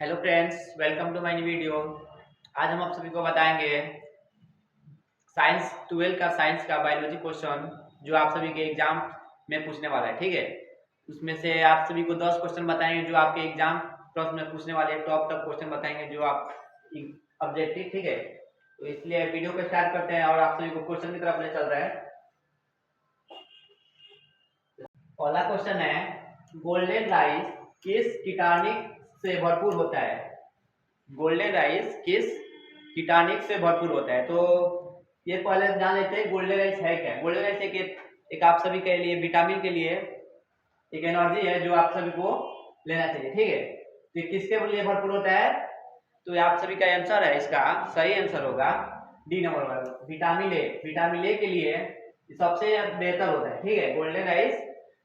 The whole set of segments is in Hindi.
Hello friends, welcome to my new video. आज हम आप सभी को बताएंगे साइंस 12 का साइंस का बायोलॉजी क्वेश्चन जो आप सभी के एग्जाम में पूछने वाला है। ठीक है, उसमें से आप सभी को 10 क्वेश्चन बताएंगे जो आपके एग्जाम प्रश्न में पूछने वाले हैं। टॉप टॉप क्वेश्चन बताएंगे जो आप ऑब्जेक्टिव। ठीक है, तो इसलिए वीडियो को स्टार्ट करते हैं और आप सभी को क्वेश्चन की तरफ ले चल रहे हैं। पहला क्वेश्चन है, गोल्डन राइस किस कीटाणु से भरपूर होता है? गोल्डन राइस किस कीटाणु से भरपूर होता है? तो ये पहले जान लेते हैं गोल्डन राइस है क्या। गोल्डन राइस एक आप सभी के लिए विटामिन के लिए एक एनर्जी है जो आप सभी को लेना चाहिए। ठीक है, तो किसके लिए भरपूर होता है? तो आप सभी का आंसर है, इसका सही आंसर होगा डी नंबर वाला, विटामिन ए। विटामिन ए के लिए सबसे बेहतर होता है। ठीक है, गोल्डन राइस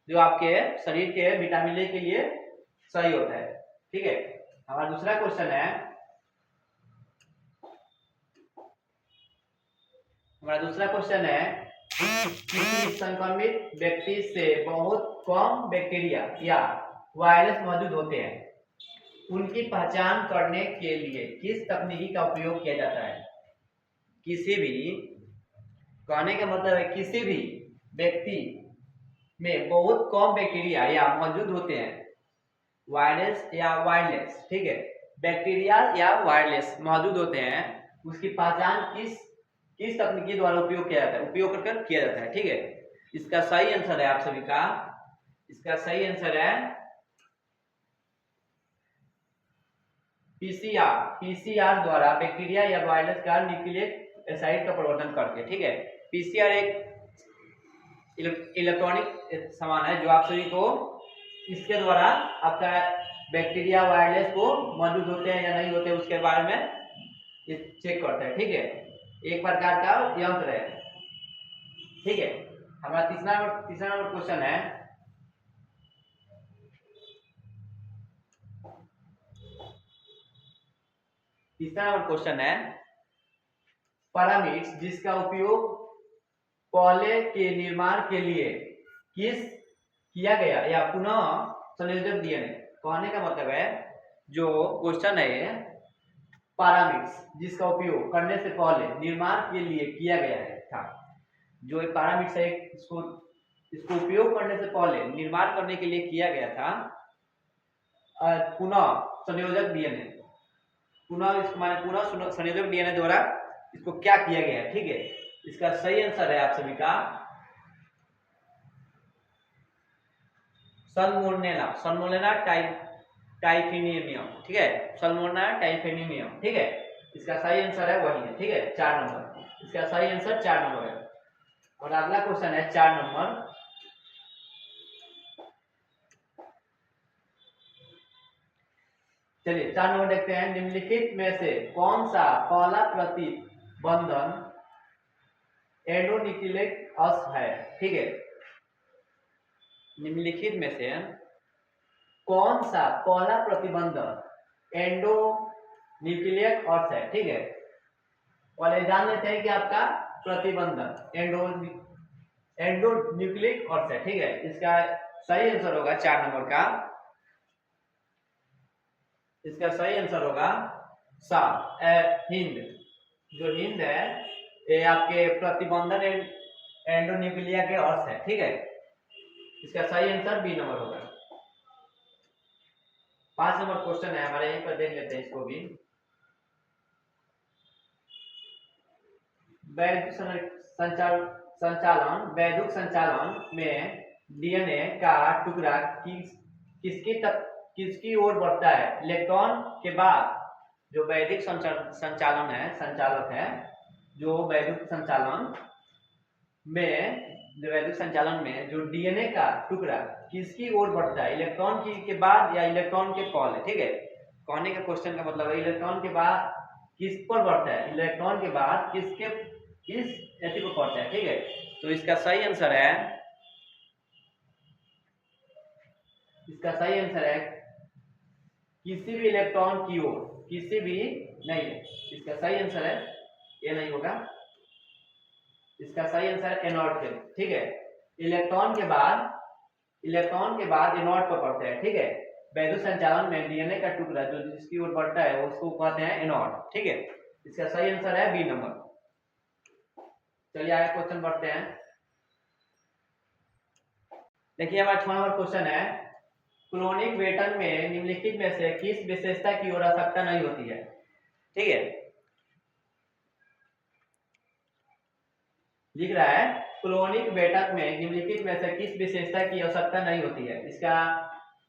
जो आपके शरीर के विटामिन ए के लिए सही होता है। ठीक है, हमारा दूसरा क्वेश्चन है, किसी संक्रमित व्यक्ति से बहुत कम बैक्टीरिया या वायरस मौजूद होते हैं, उनकी पहचान करने के लिए किस तकनीकी का उपयोग किया जाता है? किसी भी, कहने का मतलब है किसी भी व्यक्ति में बहुत कम बैक्टीरिया या मौजूद होते हैं, वायरस या वायरलेस। ठीक है, बैक्टीरिया या वायरलेस मौजूद होते हैं, उसकी पहचान किस किस तकनीकी द्वारा उपयोग किया जाता है, उपयोग कर किया जाता है? ठीक है, इसका सही आंसर है आप सभी का, इसका सही आंसर है पीसीआर। पीसीआर द्वारा बैक्टीरिया या वायरस का न्यूक्लिक एसिड का परिवर्तन करके। ठीक है, पीसीआर एक इलेक्ट्रॉनिक सामान है जो आप सभी को इसके द्वारा आपका बैक्टीरिया वायरलेस को मौजूद होते हैं या नहीं होते उसके बारे में ये चेक करता है। ठीक है, एक प्रकार का यंत्र है। ठीक है, हमारा तीसरा नंबर क्वेश्चन है, पिरामिड्स जिसका उपयोग पहले के निर्माण के लिए किया गया या पुनः संयोजक डीएनए। कहने का मतलब है, जो क्वेश्चन है पिरामिड्स जिसका उपयोग करने से पहले निर्माण के लिए किया गया है था, जो पिरामिड्स है इसको उपयोग करने से पहले निर्माण करने के लिए किया गया था पुनः संयोजक डीएनए। पुनः संयोजक डीएनए द्वारा इसको क्या किया गया है? ठीक है, इसका सही आंसर है आप सभी का सल्मोनेला। सल्मोनेला टाइफिनियम। ठीक है, सल्मोनेला टाइफिनियम। ठीक है, इसका सही आंसर है वही है। ठीक है, 4 नंबर, इसका सही आंसर 4 नंबर है। और अगला क्वेश्चन है 4 नंबर, चलिए 4 नंबर देखते हैं। निम्नलिखित में से कौन सा पहला प्रतिबंधन एंडोन्यूक्लिक अम्ल है? ठीक है, निम्नलिखित में से कौन सा पहला प्रतिबंधक एंडोन्यूक्लिक अम्ल है? ठीक है, पहले जान लेते हैं कि आपका प्रतिबंधक एंडोन्यूक्लिक अम्ल है। ठीक है, इसका सही आंसर होगा 4 नंबर का, इसका सही आंसर होगा सा हिंद। जो हिंद है ये आपके प्रतिबंधन एंडोन्यूक्लिया के अर्थ है। ठीक है, इसका सही आंसर बी नंबर होगा। 5 नंबर क्वेश्चन है हमारे, यहीं पर देख लेते हैं इसको भी। वैद्युत संचालन में डीएनए का टुकड़ा किसकी ओर बढ़ता है? इलेक्ट्रॉन के बाद जो वैदिक संचालक है, जो वैद्युत संचालन में जो डीएनए का टुकड़ा किसकी ओर बढ़ता है? इलेक्ट्रॉन के बाद या इलेक्ट्रॉन के पहले? ठीक है, कहने का क्वेश्चन का मतलब है इलेक्ट्रॉन के बाद किस पर बढ़ता है, इलेक्ट्रॉन के बाद किस ऐसी को बढ़ता है। ठीक है, तो इसका सही आंसर है, इसका सही आंसर है किसी भी इलेक्ट्रॉन की ओर, किसी भी नहीं है। इसका सही आंसर है, ये नहीं होगा, इसका सही आंसर है एनोड के। ठीक है, इलेक्ट्रॉन के बाद एनोड पर पड़ते हैं। ठीक है, वैद्युत संचालन में डीएनए का टुकड़ा जो जिसकी ओर बढ़ता है उसको कहते हैं एनोड। ठीक है, इसका सही आंसर है बी नंबर। चलिए आगे क्वेश्चन बढ़ते हैं। देखिए हमारा 6 नंबर क्वेश्चन है, क्लोनिक वेटन में निम्नलिखित में से किस विशेषता की ओर आवश्यकता नहीं होती है। ठीक है, लिख रहा है क्लोनिक वेटक में निम्नलिखित में से किस विशेषता की आवश्यकता नहीं होती है। इसका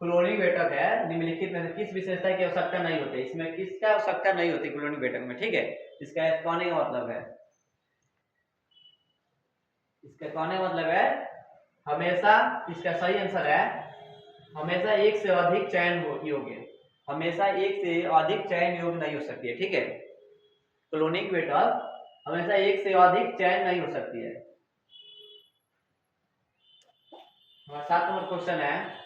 क्लोनिक वेटक है, निम्नलिखित में से किस विशेषता की आवश्यकता नहीं होती है, इसमें किसका आवश्यकता नहीं होती क्लोनिक वेटक में। ठीक है, इसका कहने का मतलब है, इसका कहने का मतलब है हमेशा, इसका सही आंसर है हमेशा एक से अधिक चयन योग्य, हमेशा एक से अधिक चयन योग्य नहीं हो सकती है। ठीक है, क्लोनिक वेटक हमेशा एक से अधिक चयन नहीं हो सकती है। हमारा 7 नंबर क्वेश्चन है,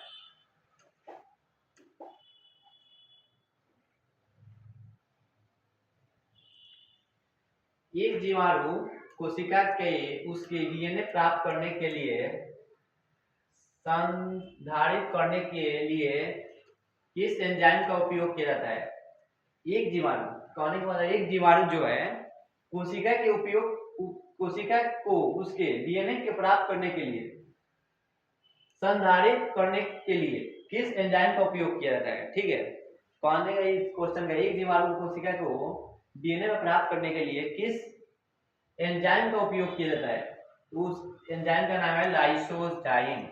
एक जीवाणु कोशिका के उसके डीएनए प्राप्त करने के लिए संधारित करने के लिए किस एंजाइम का उपयोग किया जाता है। एक जीवाणु कहने का मतलब एक जीवाणु जो है कोशिका के उपयोग, कोशिका को उसके डीएनए के प्राप्त करने के लिए संधारित करने के लिए किस एंजाइम का उपयोग किया जाता है। ठीक है, कहने का इस क्वेश्चन का एक जीवाणु कोशिका को डीएनए में प्राप्त करने के लिए किस एंजाइम का उपयोग किया जाता है, उस एंजाइम का नाम है लाइसोजाइम,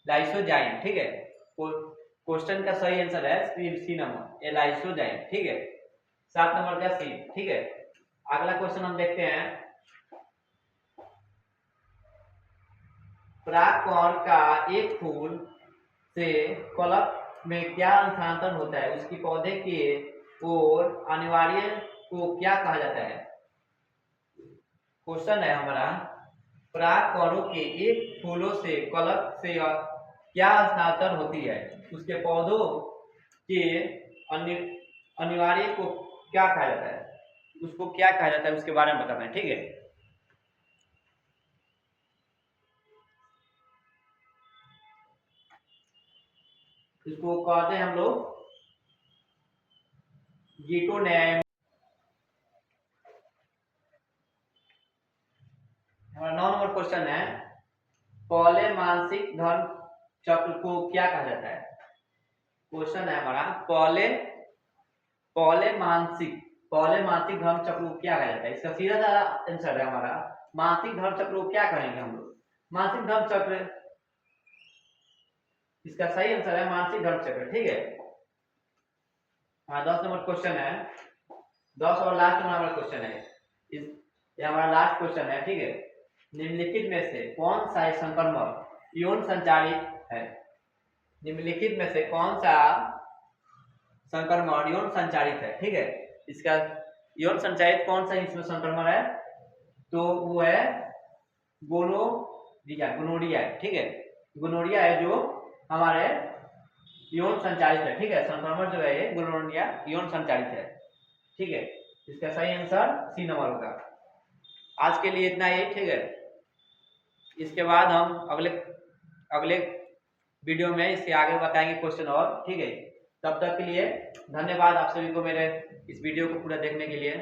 लाइसोजाइम। ठीक है, क्वेश्चन का सही आंसर है सी नंबर, ए लाइसोजाइम। ठीक है, 7 नंबर का सी। ठीक है, अगला क्वेश्चन हम देखते हैं, परागकण का एक फूल से कलप में क्या अंतरांतर होता है, उसकी पौधे के ओर अनिवार्य को क्या कहा जाता है। क्वेश्चन है हमारा, परागकणों के एक फूलों से कलप से क्या स्थानांतर होती है, उसके पौधों के अनिवार्य को क्या कहा जाता है, उसको क्या कहा जाता है उसके बारे में बताना है। ठीक है, इसको कहते हैं हम लोग गिटोनेम। हमारा 9 नंबर क्वेश्चन है, पहले मानसिक धर्म चक्र को क्या कहा जाता है। क्वेश्चन है हमारा, पहले पहले मानसिक धर्म चक्र को क्या कहा जाता है। इसका सीधा सा आंसर है हमारा, मानसिक धर्म चक्र को क्या कहेंगे हम लोग, मानसिक धर्म चक्र। इसका सही आंसर है मानसिक धर्म चक्र। ठीक है, हाँ 10 नंबर क्वेश्चन है, 10 और लास्ट हमारा क्वेश्चन है, ये हमारा लास्ट क्वेश्चन है। ठीक है, निम्नलिखित में से कौन सा संक्रमण यौन संचारित है, निम्नलिखित में से कौन सा संक्रमण यौन संचारित है। ठीक है, इसका यौन संचारित कौन सा इसमें संक्रमण है, तो वो है गोनोरिया। ठीक है, गोनोरिया है जो हमारे यौन संचारित है। ठीक है, संक्रमण जो है ये गोनोरिया यौन संचारित है। ठीक है, इसका सही आंसर सी नंबर होगा। आज के लिए इतना ही। ठीक है, इसके बाद हम अगले वीडियो में इसके आगे बताएंगे क्वेश्चन और। ठीक है, तब तक के लिए धन्यवाद आप सभी को मेरे इस वीडियो को पूरा देखने के लिए।